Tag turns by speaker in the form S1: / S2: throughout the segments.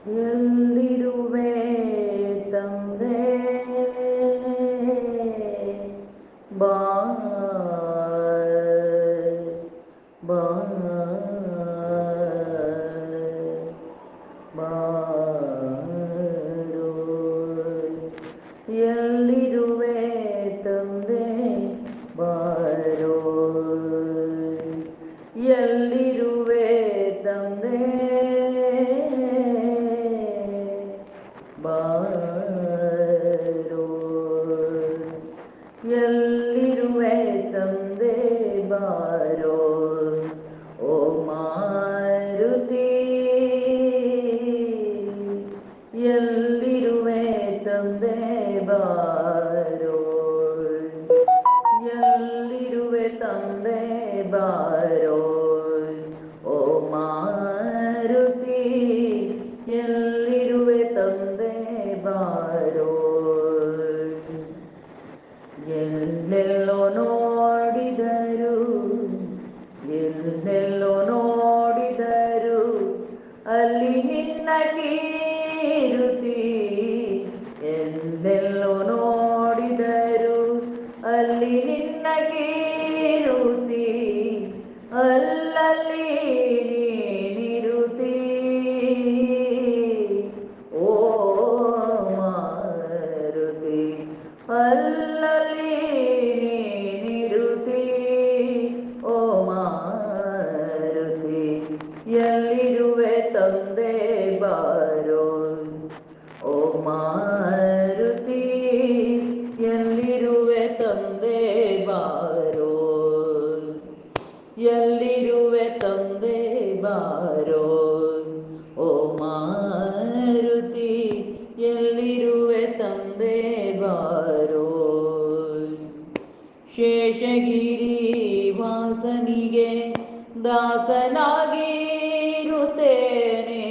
S1: ಎಲ್ಲಿರುವೆ ತಂದೆ ಬಾ ಬಾ ಬಾರೋ ಎಲ್ಲಿರುವೆ ತಂದೆ ಬಾರೋ ಎಲ್ಲಿರುವೆ ತಂದೆ ಬಾರೋ ಎಲ್ಲಿರುವೆ ತಂದೆ ಬಾರೋ ಓ ಮಾರುತಿ ಎಲ್ಲಿರುವೆ ತಂದೆ ಬಾರೋ ಎಲ್ಲಿರುವೆ ತಂದೆ ಬಾರೋ ಓ ಮಾರುತಿ ಎಲ್ಲಿರುವೆ ತಂದೆ ಬಾರೋ ಎಲ್ಲೆಲ್ಲೋ ನೋಡಿದರು ಎಲ್ಲೆಲ್ಲೋ ನೋಡಿದರು ಅಲ್ಲಿ ನಿನ್ನ ಕೀರುತಿ ಎಲ್ಲೆಲ್ಲೋ ನೋಡಿದರು ಅಲ್ಲಿ ನಿನ್ನ ಕೀರುತಿ ಅಲ್ಲಲ್ಲಿ ನೀನಿರುತಿ ಓ ಮಾರುತಿ ಅಲ್ಲಲ್ಲಿ ನೀನಿರುತಿ ಓ ಮಾರುತಿ ಎಲ್ಲಿರುವೆ ತಂದೆ ಬಾರೋ ಓ ಮಾರುತಿ ಎಲ್ಲಿರುವೆ ತಂದೆ ಬಾರೋ ಎಲ್ಲಿರುವೆ ತಂದೆ ಬಾರೋ ಓ ಮಾರುತಿ ಎಲ್ಲಿರುವೆ ತಂದೆ ಬಾರೋ ಶೇಷಗಿರಿ ವಾಸನಿಗೆ ದಾಸನಾಗಿರುತ್ತೇನೆ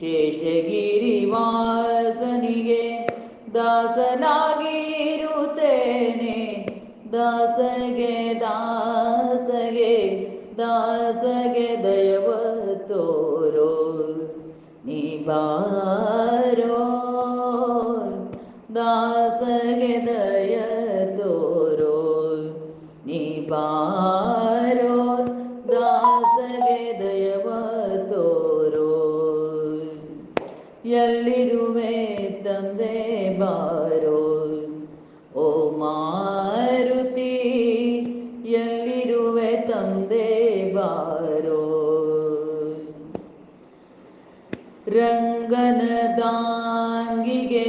S1: ಶೇಷಗಿರಿ ವಾಸನಿಗೆ ದಾಸನಾಗಿರುತ್ತೇನೆ ದಾಸಗೆ ದಾಸಗೆ ದಾಸಗೆ ದಯವ ತೋರೋ ನೀ ಬಾರೋ ದಾಸಗೆ ದಯ ತೋರೋ ನೀ ಬಾರೋ ದಾಸಗೆ ದಯವ ತೋರೋ ಎಲ್ಲಿರುವೆ ತಂದೆ ಬಾರೋ ಓ ಮಾರುತಿ ಎಲ್ಲಿರುವೆ ತಂದೆ ಬಾರೋ ರಂಗನದಾಂಗಿಗೆ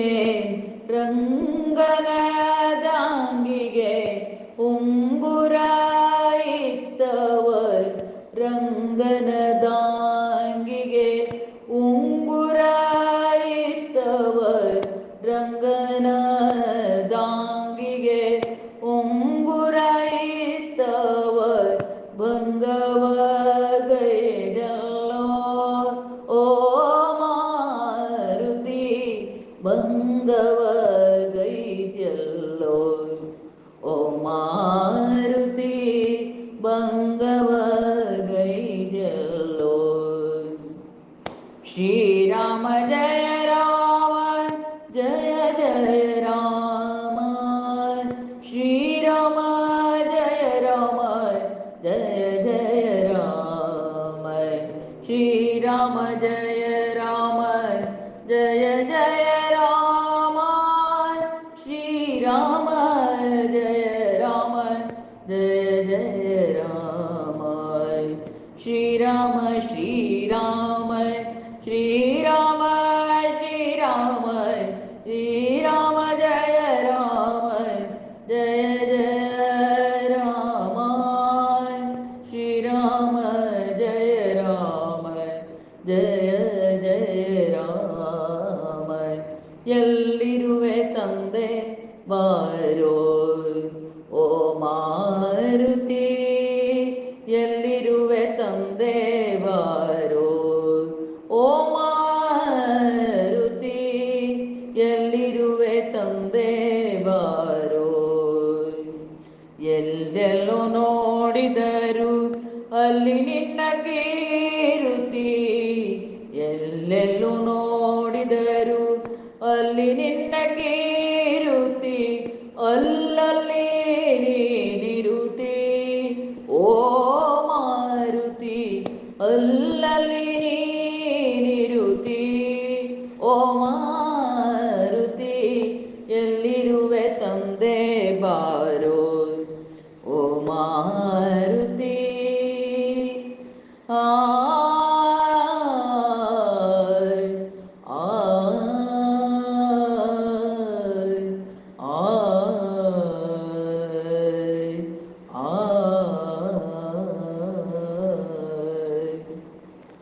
S1: ರಂಗನದಾಂಗಿಗೆ ಉಂಗುರ ಇತ್ತವರ್ ರಂಗನದಾಂಗಿಗೆ ಉಂಗುರ ಇತ್ತವರ್ ರಂಗನದಾಂಗಿಗೆ ಉಂಗುರ ಇತ್ತವರ್ ಭಂಗವ ಗೈದಲ್ಲೋ ಓ ಮಾರುತಿ ಭಂಗವ ಗೈದ್ಯಲ್ಲೋ ಓ ಮಾರುತಿ ಭಂಗವ ಗೈದ್ಯಲ್ಲೋ ಶ್ರೀರಾಮ ಜಯ ರಾಮ ಜಯ ಜಯ ರಾಮ ಶ್ರೀರಾಮ ಜಯ ರಾಮ ಜಯ ಜಯ ರಾಮ ಶ್ರೀರಾಮ ಜಯ ರಾಮ ಜಯ ಜಯ ರಾಮ ಶ್ರೀರಾಮ ಜಯ ರಾಮ ಜಯ ಜಯ ರಾಮ ಶ್ರೀರಾಮ ಶ್ರೀರಾಮ ಶ್ರೀರಾಮ ಶ್ರೀರಾಮ ಶ್ರೀರಾಮ ಜಯ ರಾಮ ಜಯ ಜಯ ರಾಮ ಶ್ರೀರಾಮ ಜಯ ರಾಮ ಜಯ ಜಯ ರಾಮ ಎಲ್ಲಿರುವೆ ತಂದೆ ಬಾರೋ ಓ ಮಾರುತಿ ಎಲ್ಲಿರುವೆ ತಂದೆ ಬಾರೋ ಓ ಮಾರುತಿ ಎಲ್ಲಿರುವೆ ತಂದೆ ಬಾರೋ ಎಲ್ಲೆಲ್ಲೋ ನೋಡಿದರು ಅಲ್ಲಿ ನಿನ್ನ ಕೀರುತಿ ಎಲ್ಲೆಲ್ಲೋ ಅಲ್ಲಲ್ಲಿ ನಿನ್ನ ಕೀರುತಿ, ಅಲ್ಲಲ್ಲಿ ನೀನಿರುತಿ. ಓ ಮಾರುತಿ, ಅಲ್ಲಲ್ಲಿ ನೀನಿರುತಿ. ಓ ಮಾರುತಿ, ಎಲ್ಲಿರುವೆ ತಂದೆ ಬಾರೋ. ಓ ಮಾರುತಿ.